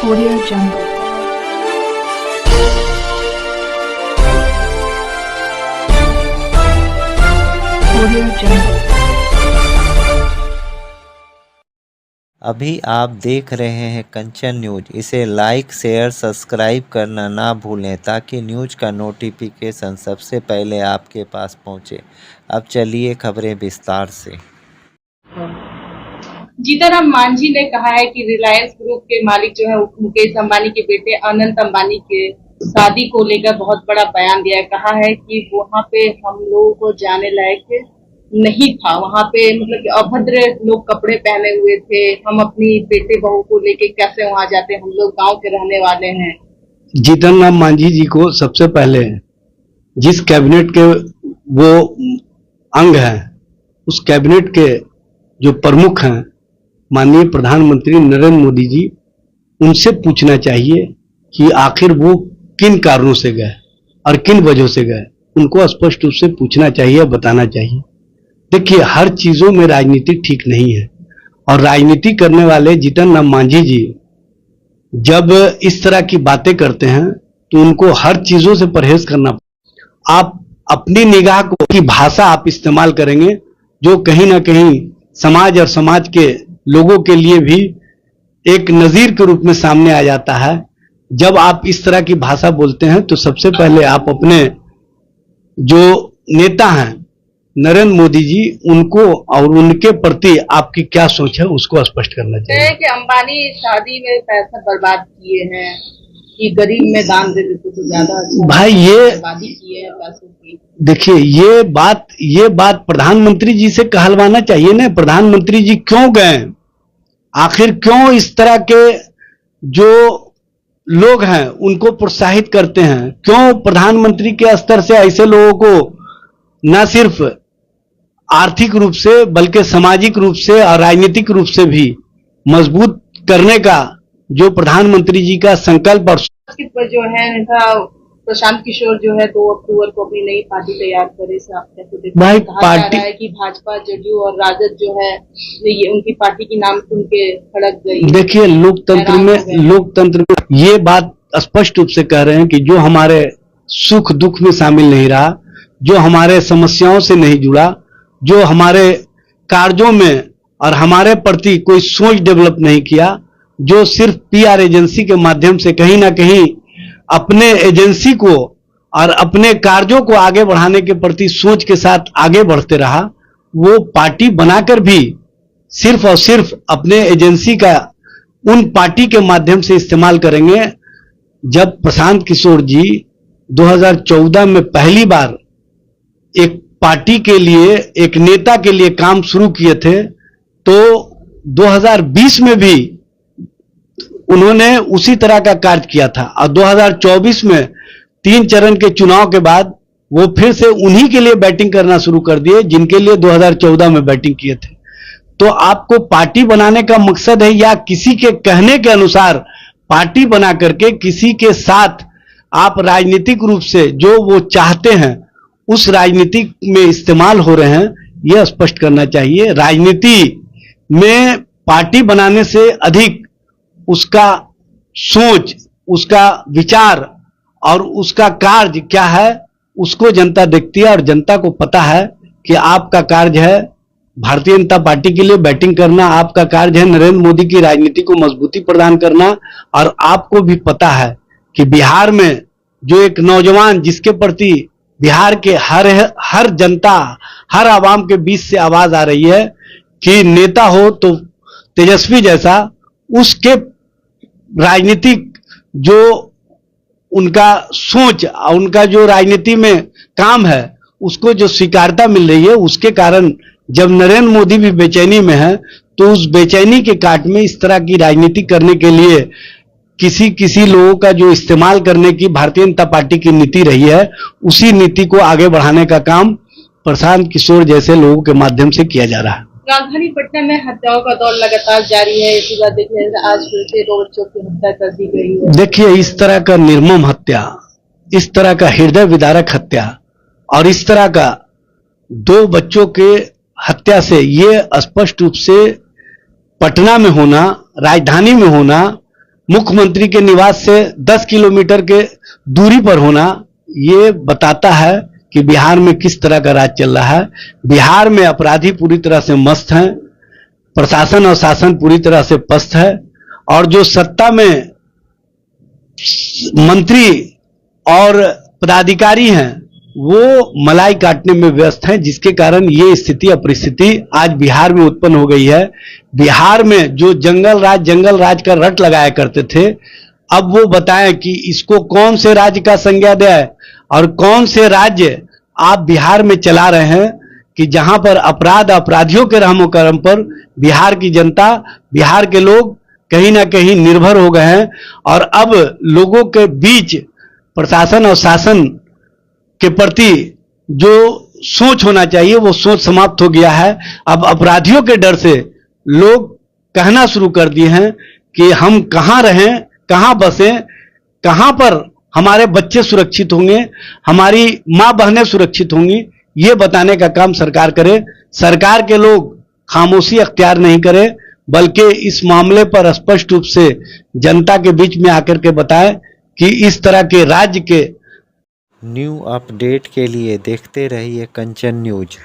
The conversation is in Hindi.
Audio Jungle. Audio Jungle. अभी आप देख रहे हैं कंचन न्यूज। इसे लाइक, शेयर, सब्सक्राइब करना ना भूलें ताकि न्यूज का नोटिफिकेशन सबसे पहले आपके पास पहुंचे। अब चलिए खबरें विस्तार से। जीतन मांझी ने कहा है कि रिलायंस ग्रुप के मालिक जो है मुकेश अंबानी के बेटे अनंत अंबानी के शादी को लेकर बहुत बड़ा बयान दिया है। कहा है कि वहाँ पे हम लोगों को जाने लायक नहीं था, वहाँ पे मतलब कि अभद्र लोग कपड़े पहने हुए थे। हम अपनी बेटे बहू को लेके कैसे वहाँ जाते, हम लोग गांव के रहने वाले हैं। जीतन राम मांझी जी को सबसे पहले जिस कैबिनेट के वो अंग हैं, उस कैबिनेट के जो प्रमुख हैं माननीय प्रधानमंत्री नरेंद्र मोदी जी, उनसे पूछना चाहिए कि आखिर वो किन कारणों से गए और किन वजह से गए। उनको स्पष्ट रूप से पूछना चाहिए, बताना चाहिए। देखिए, हर चीजों में राजनीति ठीक नहीं है और राजनीति करने वाले जीतन राम मांझी जी जब इस तरह की बातें करते हैं तो उनको हर चीजों से परहेज करना। आप अपनी निगाह को की भाषा आप इस्तेमाल करेंगे जो कहीं ना कहीं समाज और समाज के लोगों के लिए भी एक नजीर के रूप में सामने आ जाता है। जब आप इस तरह की भाषा बोलते हैं तो सबसे पहले आप अपने जो नेता हैं नरेंद्र मोदी जी, उनको और उनके प्रति आपकी क्या सोच है उसको स्पष्ट करना चाहिए। कि अंबानी शादी में पैसा बर्बाद किए हैं कि गरीब में दान दे देते तो ज्यादा अच्छा। भाई ये बर्बादी किए हैं पैसों की। देखिए, ये बात प्रधानमंत्री जी से कहलवाना चाहिए ना। प्रधानमंत्री जी क्यों गए, आखिर क्यों इस तरह के जो लोग हैं उनको प्रोत्साहित करते हैं? क्यों प्रधानमंत्री के स्तर से ऐसे लोगों को न सिर्फ आर्थिक रूप से बल्कि सामाजिक रूप से और राजनीतिक रूप से भी मजबूत करने का जो प्रधानमंत्री जी का संकल्प और जो है नेता प्रशांत किशोर जो है 2 अक्टूबर को अपनी नई पार्टी तैयार करे। भाई पार्टी है कि भाजपा, जदयू और राजद जो है ये उनकी पार्टी की नाम सुन के खड़क गई। देखिए, लोकतंत्र में ये बात स्पष्ट रूप से कह रहे हैं कि जो हमारे सुख दुख में शामिल नहीं रहा, जो हमारे समस्याओं से नहीं जुड़ा, जो हमारे कार्यों में और हमारे प्रति कोई सोच डेवलप नहीं किया, जो सिर्फ पीआर एजेंसी के माध्यम से कहीं ना कहीं अपने एजेंसी को और अपने कार्यों को आगे बढ़ाने के प्रति सोच के साथ आगे बढ़ते रहा, वो पार्टी बनाकर भी सिर्फ और सिर्फ अपने एजेंसी का उन पार्टी के माध्यम से इस्तेमाल करेंगे। जब प्रशांत किशोर जी 2014 में पहली बार एक पार्टी के लिए, एक नेता के लिए काम शुरू किए थे तो 2020 में भी उन्होंने उसी तरह का कार्य किया था और 2024 में 3 चरण के चुनाव के बाद वो फिर से उन्हीं के लिए बैटिंग करना शुरू कर दिए जिनके लिए 2014 में बैटिंग किए थे। तो आपको पार्टी बनाने का मकसद है या किसी के कहने के अनुसार पार्टी बना करके किसी के साथ आप राजनीतिक रूप से जो वो चाहते हैं उस राजनीति में इस्तेमाल हो रहे हैं, यह स्पष्ट करना चाहिए। राजनीति में पार्टी बनाने से अधिक उसका सोच, उसका विचार और उसका कार्य क्या है उसको जनता देखती है और जनता को पता है कि आपका कार्य है भारतीय जनता पार्टी के लिए बैटिंग करना, आपका कार्य है नरेंद्र मोदी की राजनीति को मजबूती प्रदान करना। और आपको भी पता है कि बिहार में जो एक नौजवान जिसके प्रति बिहार के हर जनता, हर आवाम के बीच से आवाज आ रही है कि नेता हो तो तेजस्वी जैसा, उसके राजनीतिक जो उनका सोच और उनका जो राजनीति में काम है उसको जो स्वीकारता मिल रही है, उसके कारण जब नरेंद्र मोदी भी बेचैनी में है तो उस बेचैनी के काट में इस तरह की राजनीति करने के लिए किसी लोगों का जो इस्तेमाल करने की भारतीय जनता पार्टी की नीति रही है, उसी नीति को आगे बढ़ाने का काम प्रशांत किशोर जैसे लोगों के माध्यम से किया जा रहा है। राजधानी पटना में हत्याओं का दौर लगातार जारी है। इसी बात देखने से आज फिर से 2 बच्चों की हत्या कर दी गई है। देखिए, इस तरह का निर्मम हत्या, इस तरह का हृदय विदारक हत्या और इस तरह का 2 बच्चों के हत्या से ये स्पष्ट रूप से पटना में होना, राजधानी में होना मुख्यमंत्री के निवास से 10 किलोमीटर के दूरी पर होना, ये बताता है कि बिहार में किस तरह का राज चल रहा है। बिहार में अपराधी पूरी तरह से मस्त हैं, प्रशासन और शासन पूरी तरह से पस्त है, और जो सत्ता में मंत्री और पदाधिकारी हैं वो मलाई काटने में व्यस्त हैं, जिसके कारण ये स्थिति और परिस्थिति आज बिहार में उत्पन्न हो गई है। बिहार में जो जंगल राज का रट लगाया करते थे, अब वो बताएं कि इसको कौन से राज्य का संज्ञा दिया है और कौन से राज्य आप बिहार में चला रहे हैं कि जहां पर अपराधियों के रहमो करम पर बिहार की जनता, बिहार के लोग कहीं ना कहीं निर्भर हो गए हैं। और अब लोगों के बीच प्रशासन और शासन के प्रति जो सोच होना चाहिए वो सोच समाप्त हो गया है। अब अपराधियों के डर से लोग कहना शुरू कर दिए हैं कि हम कहां रहें, कहां बसें, कहां पर हमारे बच्चे सुरक्षित होंगे, हमारी मां बहनें सुरक्षित होंगी, ये बताने का काम सरकार करे। सरकार के लोग खामोशी अख्तियार नहीं करें, बल्कि इस मामले पर स्पष्ट रूप से जनता के बीच में आकर के बताएं कि इस तरह के राज्य के न्यू अपडेट के लिए देखते रहिए कंचन न्यूज।